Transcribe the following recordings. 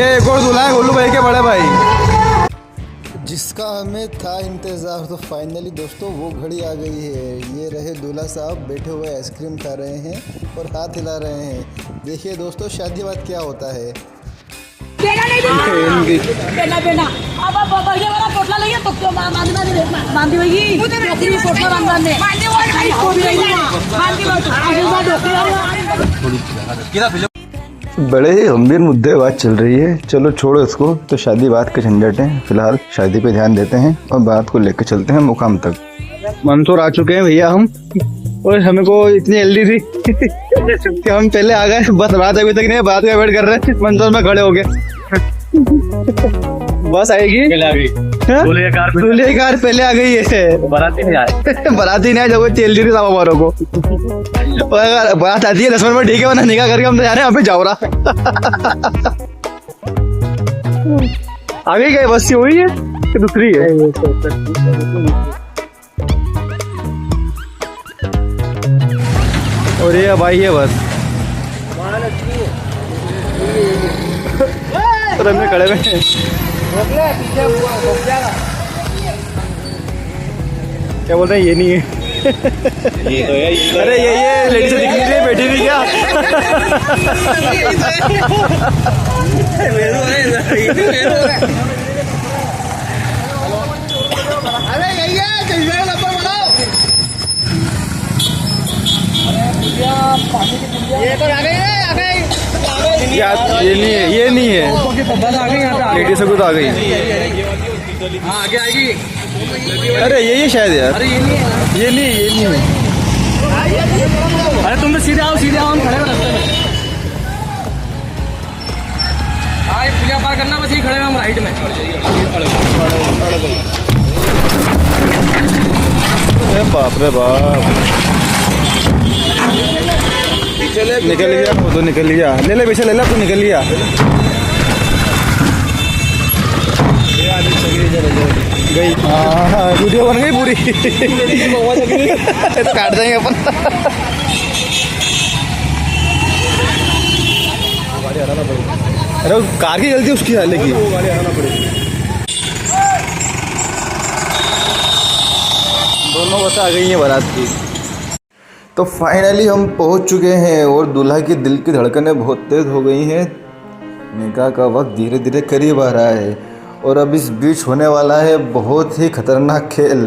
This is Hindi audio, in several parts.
ये एक और दूल्हा है गोलू भाई के बड़े भाई, जिसका हमें था इंतज़ार। तो फाइनली दोस्तों वो घड़ी आ गई है। ये रहे दूल्हा साहब बैठे हुए आइसक्रीम खा रहे हैं और हाथ हिला रहे हैं। देखिए दोस्तों शादी बाद क्या होता है। बेना नहीं बेना अब ये वाला पोटला लेंगे तो बांधी होगी पोटला बांधने बड़े ही गंभीर मुद्दे बात चल रही है। चलो छोड़ो इसको, तो शादी बात के झंझट है। फिलहाल शादी पे ध्यान देते हैं और बात को लेकर चलते हैं मुकाम तक। मंसूर आ चुके हैं भैया हम, और हमें को इतनी जल्दी थी कि हम पहले आ गए। बस बात अभी तक नहीं, बात का वेट कर रहे हैं। मंसूर में खड़े हो गए, बस आएगी। दूल्हे की कार पहले आ गई है, बाराती नहीं आए। बाराती नहीं आए, जब जल्दी थी हमारों को। अगर बात आती है 10 मिनट में ठीक है, वरना निकाह करके हम तो जा रहे हैं। अभी जाओ रहा आगे गए, बस ये हुई है कि दूसरी है। और ये भाई है बस में खड़े हुए हैं। क्या बोल रहे हैं? ये नहीं है, ये तो है। अरे ये लेडीज दिख रही है, बैठी थी क्या? अरे यही है, ये तो आ गई है, आ गई। ये नहीं है लेडीज से कुछ आ गई। आगे आएगी। अरे ये शायद यार। अरे ये नहीं है। अरे तुम तो सीधे आओ, हम खड़े हो रास्ते में। हाँ ये पूजा पार करना, बस ये खड़े हैं हम राइट में। बाप रे बाप, निकल गया वो तो, निकल गया। ले पीछे ले, तू निकल गया। गई हाँ, वीडियो बन गई पूरी। तो काट देंगे अपन। अरे कार की गलती उसकी है, लेकिन दोनों बस आ गई हैं बारात की। तो फाइनली हम पहुंच चुके हैं और दूल्हा की दिल की धड़कनें बहुत तेज हो गई हैं। निकाह का वक्त धीरे धीरे करीब आ रहा है और अब इस बीच होने वाला है बहुत ही खतरनाक खेल,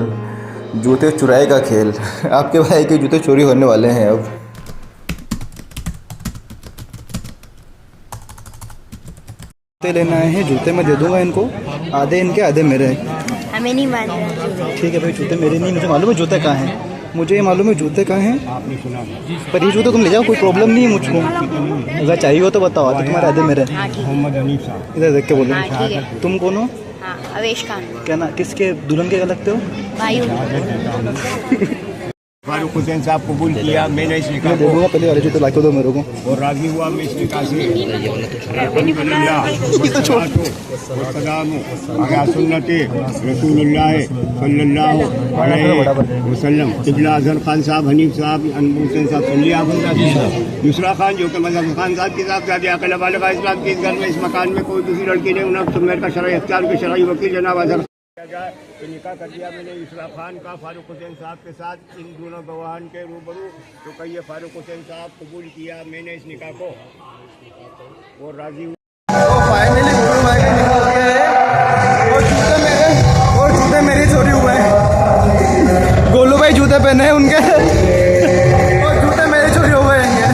जूते चुराई का खेल। आपके भाई के जूते चोरी होने वाले हैं। अब जूते लेना है, जूते मैं दे दूंगा इनको, आधे इनके आधे मेरे। हमें नहीं मालूम। ठीक है भाई, जूते मेरे नहीं, मुझे मालूम है जूते कहाँ हैं। मुझे ये मालूम है जूते कहाँ हैं। आपने सुना, पर ये जूते तुम ले जाओ, कोई प्रॉब्लम नहीं है मुझको। अगर चाहिए हो तो बताओ, आधे तुम्हारे आधे मेरे। इधर देख के बोलो। तुम कौन हो? अवेश खान। क्या ना, किसके दुल्हन के लगते हो? भाई फारूक हुसैन साहब कबूल किया, मैंने इस निकाह को देखूंगा। पहले वाले जूते लाके दो मेरे को। और राजी हुआ मैं इस निकाह से। सुन्नते रसूलुल्लाह सल्लल्लाहु अलैहि वसल्लम। क़िबला अज़हर खान साहब, हनीफ साहब, हुसैन साहब सल्लल्लाहु अलैहि वसल्लम। दूसरा खान जो कि मजहब खान साहब के साथ शादी अक़ल बालिग़ इस्लाम के इस घर में, इस मकान में कोई दूसरी लड़की ने उन्हें सुमेर का शरई इख्तियार के शरई वकील जनाब अज़हर तो निकाह कर दिया मैंने इसरा खान का फारूक हुसैन साहब के साथ, इन दोनों गवाहान के रूबरू। तो कहिए फारूक हुसैन साहब कबूल किया मैंने इस निकाह को और राजी हुआ। तो फाइनली गोलू भाई का निकाह हो गया है और जूते मेरे चोरी हुए हैं। गोलू भाई जूते पहने हैं उनके और जूते मेरे चोरी हो गए हैं।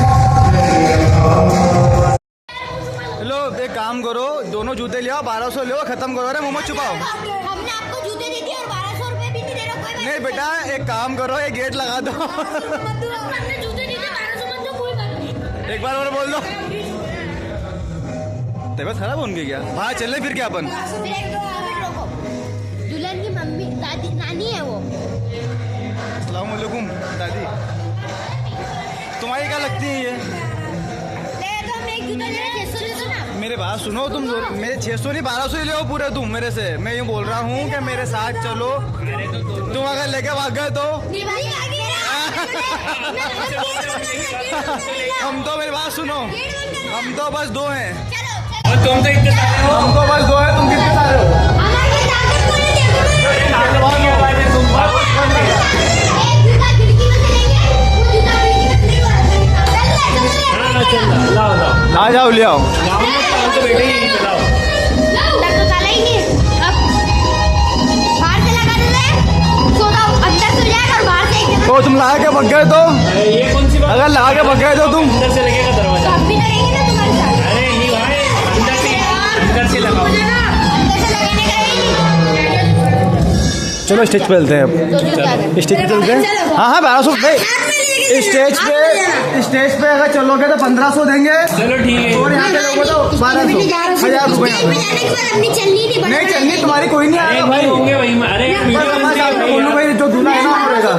लो एक काम करो, दोनों जूते ले आओ, 1200 ले आओ, खत्म करो। अरे मुँह मत छुपाओ। हमने आपको जूते दे दिए और 1200 रुपए भी नहीं दे रहा कोई। नहीं बेटा, एक काम करो, एक गेट लगा दो। हमने जूते दे दिए, 1200 मत दो, कोई बात नहीं। एक बार और बोल दो। तबीयत खराब हो उनकी क्या? हाँ चल फिर क्या अपन। दुल्हन की मम्मी दादी नानी है वो। अस्सलाम वालेकुम दादी, तुम्हारी क्या लगती है ये? मेरे बात सुनो, तुम मेरे 600 नहीं 1200 ही ले पूरे तुम मेरे से। मैं यूँ बोल रहा हूँ कि मेरे साथ चलो, तुम अगर लेके भाग गए तो हम तो, मेरी बात सुनो, हम तो बस दो हैं। और तुम तो इतने सारे हो। हमको बस 2 है, तुम कितने सारे हो? हमारी ताकत को नहीं देखो ना। अरे नाटक की आवाज है तुम बात एक जूता खिड़की में से लेंगे, वो जूता खिड़की में से नहीं हाँ चल लाओ लाओ आ जाओ ले आओ। लाओ ना तो बैठे ही चलाओ। अंदर तो चला ही नहीं। अब बाहर से लगा दे, सो जाओ, अंदर सो जाएगा और बाहर से एक जगह। तो तुम लगा के भग गए तो? अरे ये कौन सी बात? अगर लगा के भग गए तो तुम? अंदर से लगेगा तो दरवाजा। अब भी लगेंगे ना तुम्हारे साथ। अरे नहीं भाई अंदर से लगाओ। अंदर से लगाने का ही नहीं। चलो स्टेज पे चलते हैं अब। स्टेज पे चलते हैं। हाँ हाँ 1200 नहीं, स्टेज पे अगर चलोगे तो 1500 देंगे चलो ठीक है। और यहाँ पे लोगों तो 1200 1000 रुपये। स्टेज पे जाने के बाद अपनी चलनी नहीं नहीं चलनी तुम्हारी कोई नहीं अरे आएगा भाई भाई। होंगे वही में। अरे बस आपको बोलूँ भाई जो दूल्हा है ना वो रहेगा।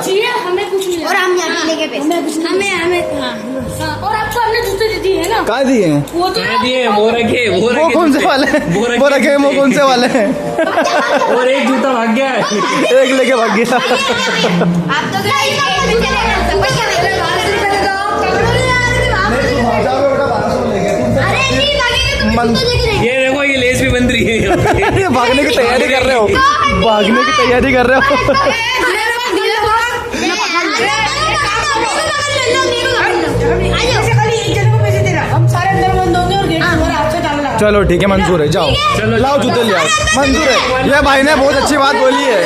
हमें कुछ नहीं और हम यहाँ पे लेके पैसे। और आपको हमने जूते दे दिए है ना, कहाँ दिए हैं? वो तो कह दिए वो रखे वो कौन से वाले हैं? वो रखे वो कौन से वाले हैं? और एक जूता भाग गया है। एक लेके भाग गया। आप तो गए स्टेज पे चले गए। सब पैसे मेरे अरे नहीं भागेंगे तुम मन- तो देख रहे। ये देखो ये लेस भी बंद रही है यहाँ पे। ये भागने की तैयारी कर रहे हो? भागने की तैयारी कर रहे हो? हम सारे अंदर बंद होंगे और गेट पर आपसे ताला लगा। चलो ठीक है मंजूर है, जाओ चलो, लाओ जूते ले आओ। मंजूर है, ये भाई ने बहुत अच्छी बात बोली है।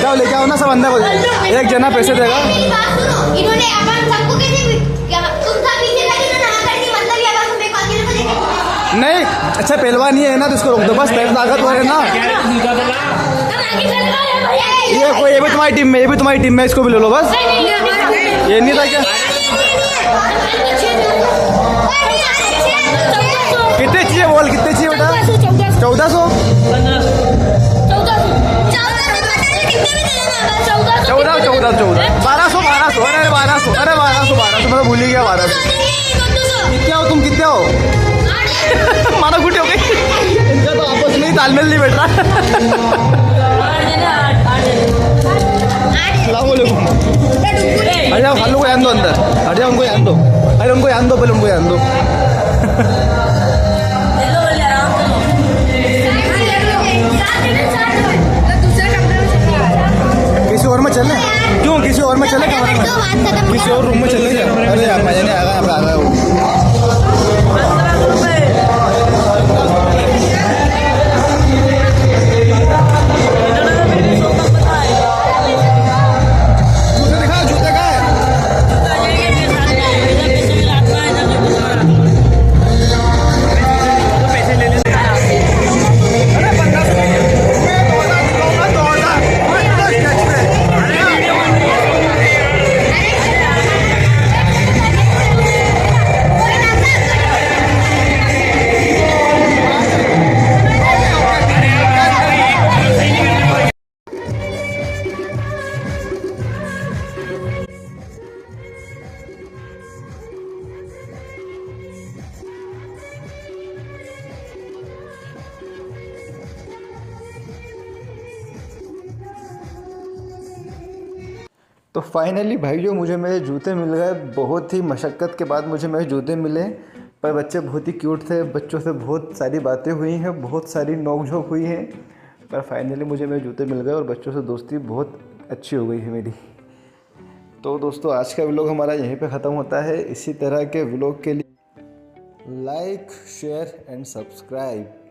जाओ लेके आओ ना सब अंदर हो जाए। एक जना पैसे देगा। मेरी बात सुनो, इन्होंने अपन सबको कैसे तुम सब पीछे लगे तो नहा करके मतलब ये बात मेरे को अकेले को देखे। नहीं अच्छा पहलवान ही है ना तो इसको रोक दो बस, पैर ताकतवर है ना। कह रहे थे जूता तो ला। हम आगे चल रहे हैं भैया। ये भी तुम्हारी टीम में, ये भी तुम्हारी टीम में, इसको भी ले लो बस। ये नहीं था क्या? कितने चाहिए बोल, कितने चाहिए बेटा? 1400 1200 अरे 1200 मैं तो भूल ही गया 1200। कितने हो तुम, कितने हो? माना गुटी हो गई। इनका तो आपस में ही तालमेल नहीं बैठ रहा। सलामुअलैकुम। हट जाओ, खालू को यान दो अंदर। हट जाओ, उनको यान दो। अरे उनको यान दो, पहले उनको यान दो। किसी और में चले? क्यों किसी और में चले? किसी और रूम में चले क्या? अरे यार मजा नहीं आएगा, यहाँ पे आ गया वो। जूते दिखा, जूते कहाँ है? पैसे ले लेते। अरे 1500। तो फाइनली भाई जो मुझे मेरे जूते मिल गए, बहुत ही मशक्क़त के बाद मुझे मेरे जूते मिले। पर बच्चे बहुत ही क्यूट थे, बच्चों से बहुत सारी बातें हुई हैं, बहुत सारी नोक-झोंक हुई हैं, पर फाइनली मुझे मेरे जूते मिल गए और बच्चों से दोस्ती बहुत अच्छी हो गई है मेरी। तो दोस्तों आज का व्लॉग हमारा यहीं पे ख़त्म होता है। इसी तरह के व्लॉग के लिए लाइक शेयर एंड सब्सक्राइब।